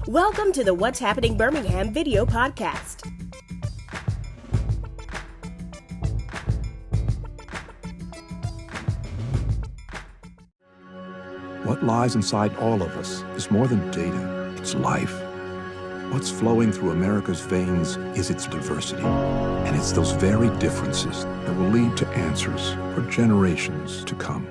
Welcome to the What's Happening Birmingham video podcast. What lies inside all of us is more than data, it's life. What's flowing through America's veins is its diversity. And it's those very differences that will lead to answers for generations to come.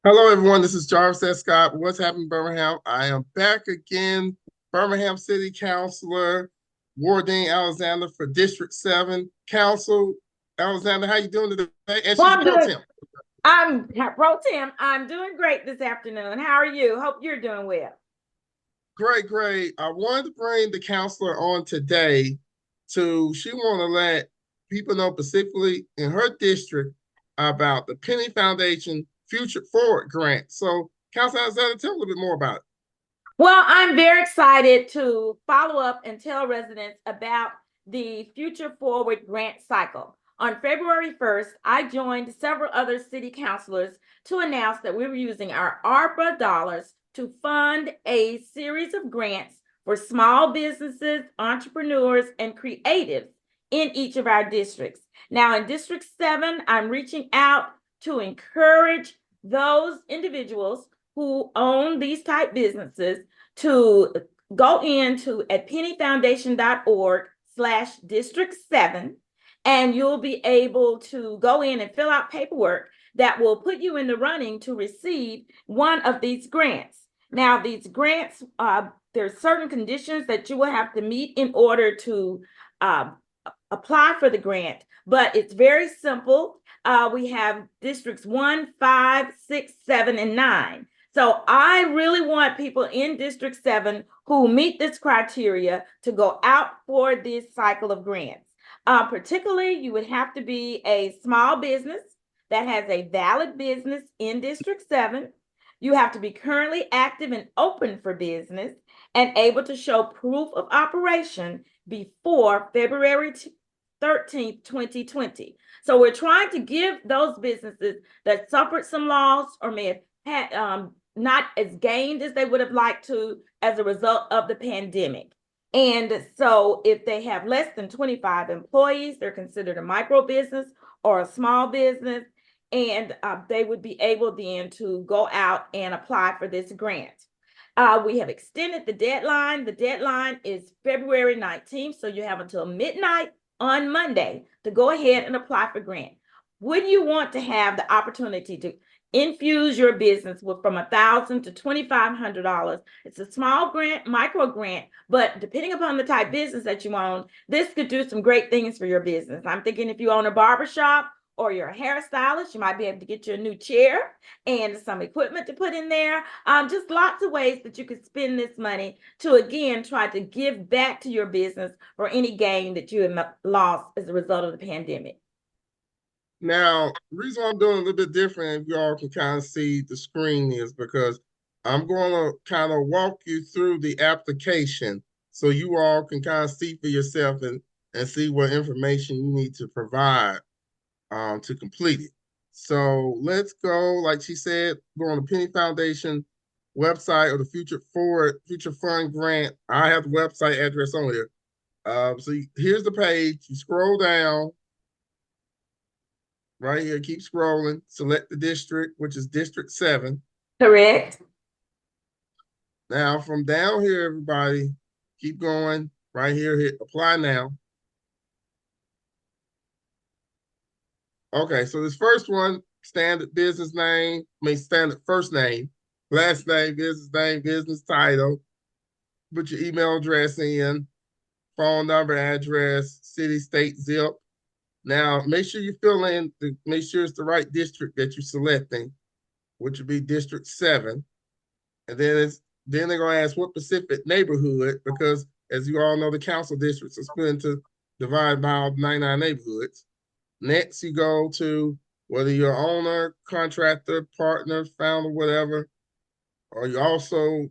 Hello, everyone. This is Jarvis S. Scott. What's happening, Birmingham? I am back again. Birmingham City Councilor Wardine Alexander for District 7. Council Alexander, how you doing today? And Well, she's pro temp. I'm pro temp. I'm doing great this afternoon. How are you? Hope you're doing well. Great, great. I wanted to bring the councilor on today she want to let people know specifically in her district about the Penny Foundation Future Forward grant. So, Councilor Alexander, tell a little bit more about it. Well, I'm very excited to follow up and tell residents about the Future Forward grant cycle. On February 1st, I joined several other city councilors to announce that we were using our ARPA dollars to fund a series of grants for small businesses, entrepreneurs, and creatives in each of our districts. Now, in District 7, I'm reaching out to encourage those individuals who own these type businesses to go into at pennyfoundation.org/district7, and you'll be able to go in and fill out paperwork that will put you in the running to receive one of these grants. Now, these grants, there's certain conditions that you will have to meet in order to apply for the grant, but it's very simple. We have districts 1, 5, 6, 7, and 9. So I really want people in District 7 who meet this criteria to go out for this cycle of grants. Particularly, you would have to be a small business that has a valid business in District 7. You have to be currently active and open for business and able to show proof of operation before February 13th, 2020. So we're trying to give those businesses that suffered some loss or may have had not as gained as they would have liked to as a result of the pandemic. And so if they have less than 25 employees, they're considered a micro business or a small business, and they would be able then to go out and apply for this grant. We have extended the deadline. The deadline is February 19th, so you have until midnight on Monday to go ahead and apply for grant. Would you want to have the opportunity to infuse your business with from $1,000 to $2,500? It's a small grant, micro grant, but depending upon the type of business that you own, this could do some great things for your business. I'm thinking if you own a barbershop or you're a hairstylist, you might be able to get you a new chair and some equipment to put in there. Just lots of ways that you could spend this money to, again, try to give back to your business for any gain that you have lost as a result of the pandemic. Now, the reason why I'm doing a little bit different, if y'all can kind of see the screen, is because I'm going to kind of walk you through the application so you all can kind of see for yourself and see what information you need to provide to complete it. So let's go, like she said, go on the Penny Foundation website or the Future Fund Grant. I have the website address on there. Here's the page. You scroll down. Right here, keep scrolling. Select the district, which is District 7. Correct. Now, from down here, everybody, keep going. Right here, hit apply now. Okay, so this first one, standard business name, standard first name, last name, business title. Put your email address in, phone number, address, city, state, zip. Now, make sure you fill in, make sure it's the right district that you're selecting, which would be District 7. And then they're going to ask what specific neighborhood, because as you all know, the council districts are split into divided by all 99 neighborhoods. Next, you go to whether you're owner, contractor, partner, founder, whatever, or you also,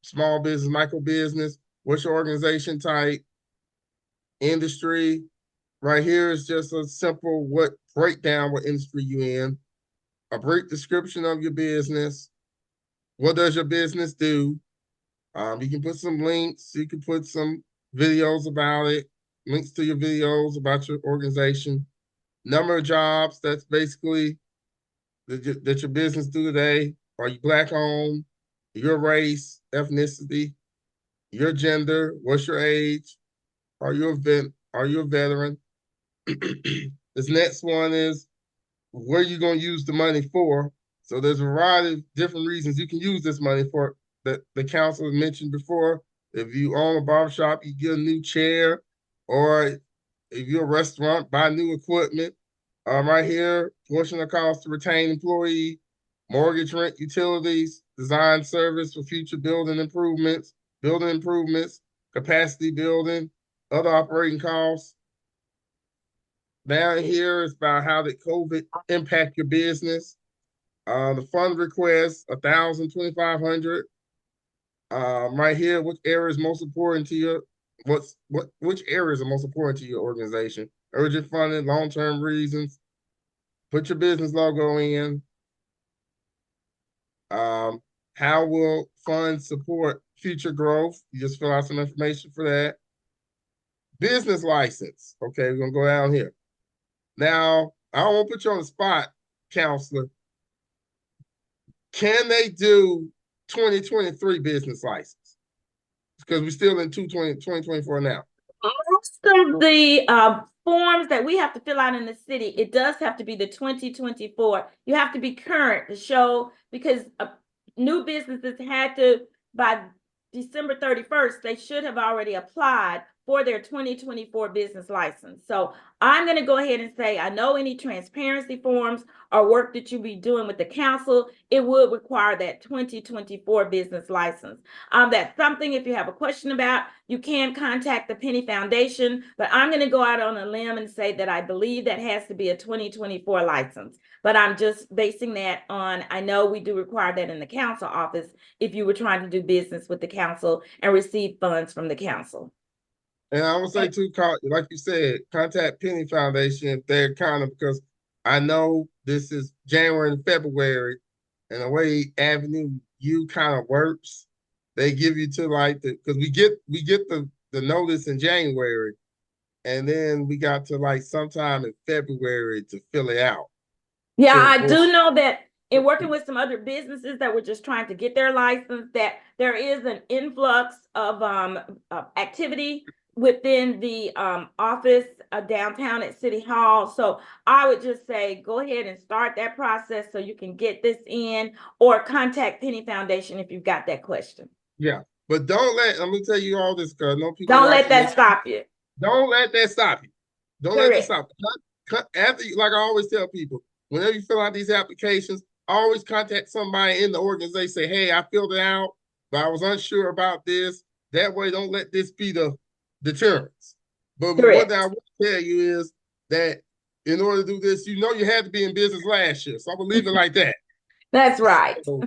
small business, micro business, what's your organization type, industry. Right here is just a simple breakdown what industry you in. a brief description of your business. What does your business do? You can put some links. You can put some videos about it, links to your videos about your organization. Number of jobs, that's basically that your business do today. Are you Black owned? Your race, ethnicity, your gender, what's your age? Are you a veteran? This next one is where you going to use the money for. So there's a variety of different reasons you can use this money for that the council mentioned before. If you own a barbershop, you get a new chair, or if you're a restaurant, buy new equipment. Right here, portion of cost to retain employee, mortgage, rent, utilities, design service for future building improvements, capacity building, other operating costs. Down here is about how did COVID impact your business. The fund request, 1,000, 2,500. Right here, which area is most important to your which areas are most important to your organization? Urgent funding, long-term reasons. Put your business logo in. How will funds support future growth? You just fill out some information for that. Business license. Okay, we're gonna go down here. Now, I don't want to put you on the spot, Councilor. Can they do 2023 business license? Because we're still in 2024 now. Most of the forms that we have to fill out in the city, it does have to be the 2024. You have to be current to show, because new businesses had to, by December 31st, they should have already applied for their 2024 business license. So I'm going to go ahead and say, I know any transparency forms or work that you'll be doing with the council, it would require that 2024 business license. That's something, if you have a question about, you can contact the Penny Foundation, but I'm going to go out on a limb and say that I believe that has to be a 2024 license. But I'm just basing that on, I know we do require that in the council office if you were trying to do business with the council and receive funds from the council. And I would say too, like you said, contact Penny Foundation if they're because I know this is January and February, and the way Avenue U kind of works, they give you to like because we get the notice in January, and then we got to like sometime in February to fill it out. Yeah, so, I do know that in working with some other businesses that were just trying to get their license, that there is an influx of activity within the office downtown at City Hall. So I would just say, go ahead and start that process so you can get this in, or contact Penny Foundation if you've got that question. Yeah, but I'm gonna tell you all this, because no people don't let that stop you. Don't let that stop you. Don't let that stop you. After, like I always tell people, whenever you fill out these applications, always contact somebody in the organization. Say, hey, I filled it out, but I was unsure about this. That way, don't let this be the deterrence. But what I will tell you is that in order to do this, you had to be in business last year. So I'm gonna leave it like that. That's right. So,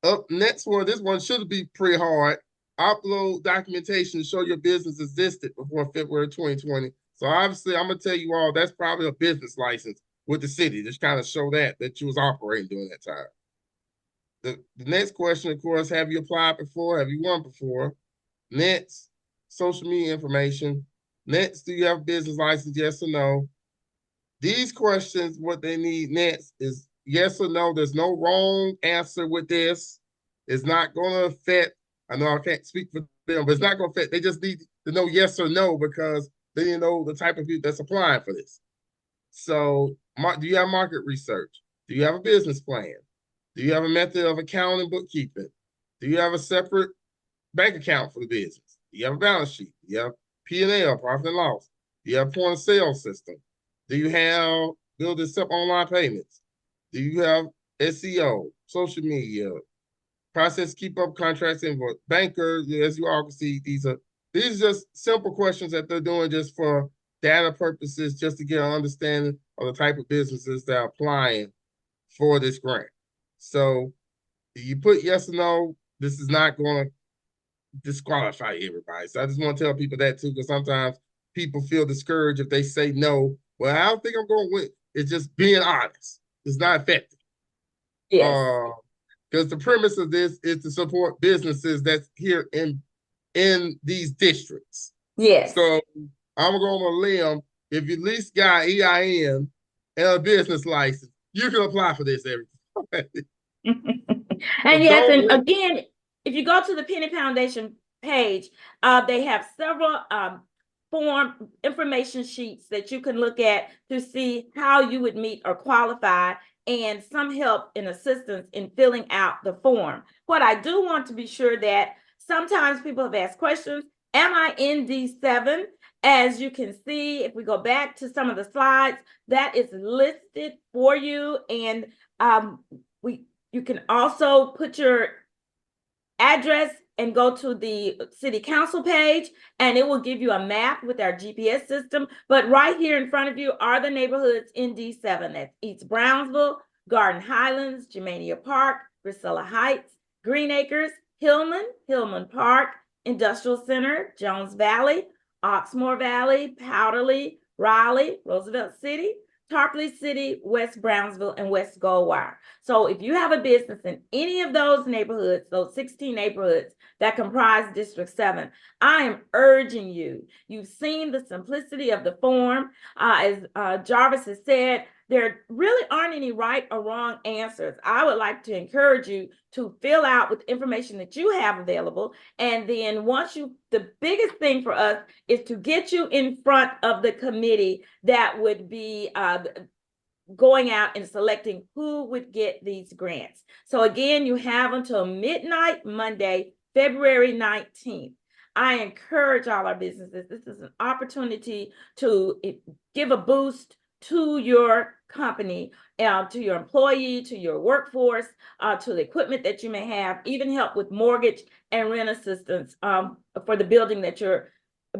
up next one, this one should be pretty hard. Upload documentation to show your business existed before February 2020. So obviously, I'm gonna tell you all that's probably a business license with the city, just kind of show that you was operating during that time. The next question, of course, have you applied before? Have you won before? Next, social media information. Next, do you have a business license? Yes or no? These questions, what they need next is yes or no. There's no wrong answer with this. It's not going to affect, I know I can't speak for them, but it's not going to affect. They just need to know yes or no, because they didn't know the type of people that's applying for this. So, do you have market research? Do you have a business plan? Do you have a method of accounting and bookkeeping? Do you have a separate bank account for the business? Do you have a balance sheet? Do you have P&L, profit and loss? Do you have a point of sale system? Do you have build and accept online payments? Do you have SEO, social media, process, keep up contracts, invoice, banker? As you all can see, these are just simple questions that they're doing just for data purposes, just to get an understanding of the type of businesses that are applying for this grant. So you put yes or no, this is not going to disqualify everybody. So I just want to tell people that too, because sometimes people feel discouraged if they say no. Well, I don't think I'm going to win. It's just being honest. It's not effective. Yes. Because the premise of this is to support businesses that's here in these districts. Yes. So I'm going on a limb. If you at least got EIN and a business license, you can apply for this everything. And yes, and again, if you go to the Penny Foundation page, they have several form information sheets that you can look at to see how you would meet or qualify, and some help and assistance in filling out the form. What I do want to be sure that sometimes people have asked questions, am I in D7? As you can see, if we go back to some of the slides, that is listed for you, and you can also put your address and go to the city council page, and it will give you a map with our GPS system. But right here in front of you are the neighborhoods in D7. That's East Brownsville, Garden Highlands, Germania Park, Priscilla Heights, Green Acres, Hillman Park, Industrial Center, Jones Valley, Oxmoor Valley, Powderly, Raleigh, Roosevelt City, Tarpley City, West Brownsville, and West Goldwire. So if you have a business in any of those neighborhoods, those 16 neighborhoods that comprise District 7, I am urging you. You've seen the simplicity of the form. As Jarvis has said, there really aren't any right or wrong answers. I would like to encourage you to fill out with information that you have available. And then the biggest thing for us is to get you in front of the committee that would be going out and selecting who would get these grants. So again, you have until midnight Monday, February 19th. I encourage all our businesses. This is an opportunity to give a boost to your company, to your employee, to your workforce, to the equipment that you may have, even help with mortgage and rent assistance for the building that your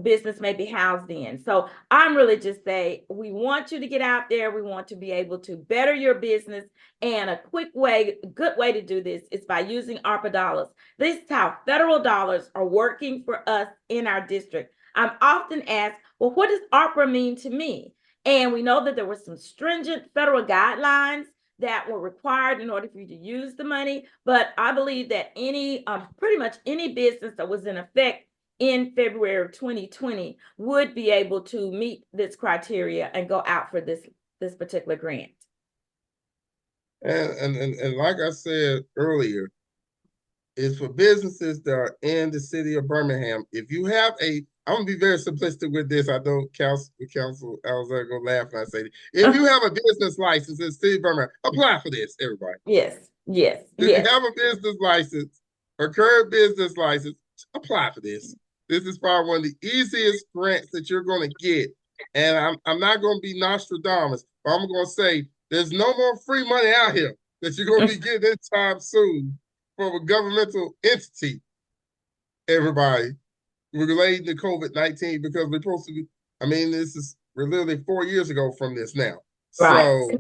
business may be housed in. So I'm really just saying, we want you to get out there. We want to be able to better your business. And a good way to do this is by using ARPA dollars. This is how federal dollars are working for us in our district. I'm often asked, well, what does ARPA mean to me? And we know that there were some stringent federal guidelines that were required in order for you to use the money. But I believe that pretty much any business that was in effect in February of 2020 would be able to meet this criteria and go out for this particular grant. And like I said earlier, is for businesses that are in the city of Birmingham. If you have I'm gonna be very simplistic with this. I know Council Alexander gonna laugh when I say this. If you have a business license in the city of Birmingham, apply for this, everybody. Yes. If you have a business license or current business license, apply for this. This is probably one of the easiest grants that you're going to get. And I'm not going to be Nostradamus, but I'm going to say there's no more free money out here that you're going to be getting anytime soon from a governmental entity, everybody, related to COVID-19, because we're supposed to be, we're literally 4 years ago from this now. Right.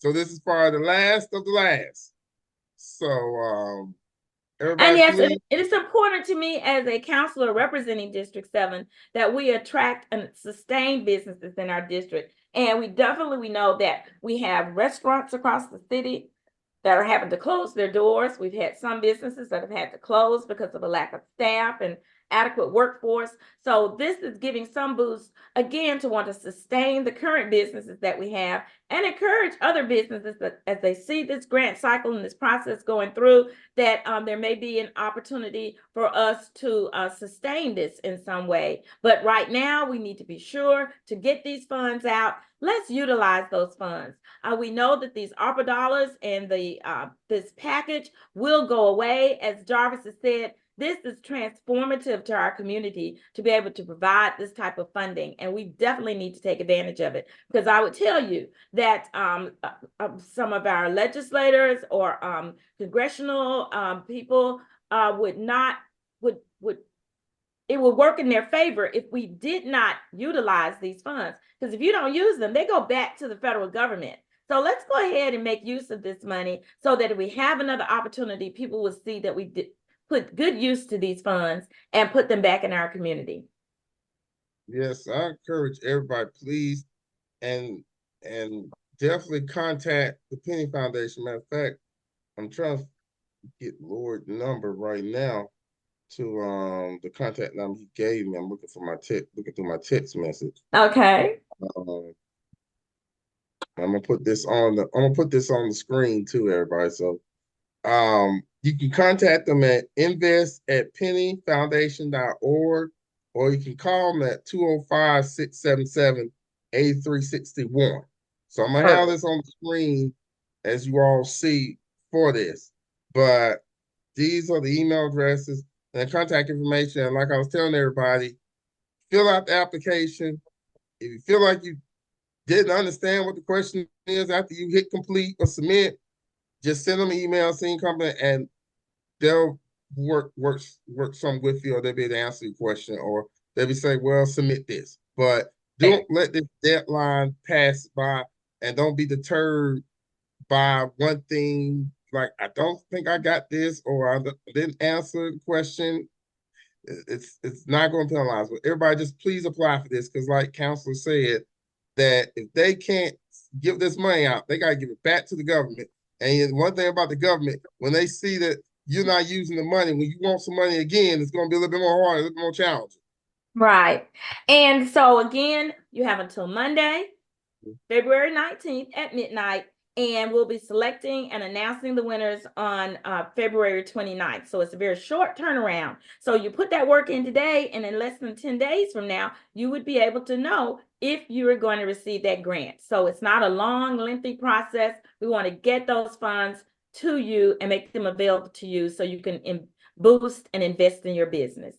So this is probably the last of the last. So, and yes, it is important to me as a councilor representing District 7 that we attract and sustain businesses in our district. And we know that we have restaurants across the city that are having to close their doors. We've had some businesses that have had to close because of a lack of staff and adequate workforce. So this is giving some boost, again, to want to sustain the current businesses that we have and encourage other businesses that as they see this grant cycle and this process going through, that there may be an opportunity for us to sustain this in some way. But right now, we need to be sure to get these funds out. Let's utilize those funds. We know that these ARPA dollars and this package will go away. As Jarvis has said, this is transformative to our community to be able to provide this type of funding, and we definitely need to take advantage of it. Because I would tell you that some of our legislators or congressional people it would work in their favor if we did not utilize these funds. Because if you don't use them, they go back to the federal government. So let's go ahead and make use of this money so that if we have another opportunity, people will see that we did put good use to these funds and put them back in our community. Yes, I encourage everybody, please, and definitely contact the Penny Foundation. Matter of fact, I'm trying to get Lord's number right now to the contact number he gave me. I'm looking for looking through my text message. Okay. I'm gonna put this on the screen too, everybody. So you can contact them at invest@pennyfoundation.org, or you can call them at 205-677-8361. So I'm gonna have this on the screen as you all see for this. But these are the email addresses and contact information. And like I was telling everybody, fill out the application. If you feel like you didn't understand what the question is after you hit complete or submit, just send them an email, send company, and they'll work something with you, or they'll be able to answer your question, or they'll be saying, well, submit this. But don't let this deadline pass by, and don't be deterred by one thing, like, I don't think I got this, or I didn't answer the question. It's not going to penalize, but everybody just please apply for this, because like Councilor said, that if they can't give this money out, they got to give it back to the government. And one thing about the government, when they see that you're not using the money, when you want some money again, it's going to be a little bit more hard, a little bit more challenging. Right. And so again, you have until Monday, February 19th at midnight, and we'll be selecting and announcing the winners on February 29th. So it's a very short turnaround. So you put that work in today, and in less than 10 days from now, you would be able to know if you are going to receive that grant. So it's not a long, lengthy process. We want to get those funds to you and make them available to you so you can boost and invest in your business.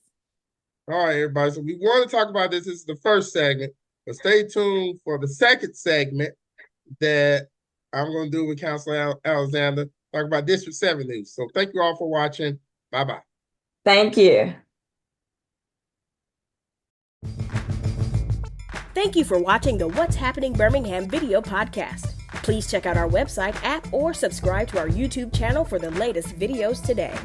All right, everybody. So we want to talk about this. This is the first segment, but stay tuned for the second segment that I'm going to do with Councilor Alexander, talk about District 7 news. So thank you all for watching. Bye-bye. Thank you. Thank you for watching the What's Happening Birmingham video podcast. Please check out our website, app, or subscribe to our YouTube channel for the latest videos today.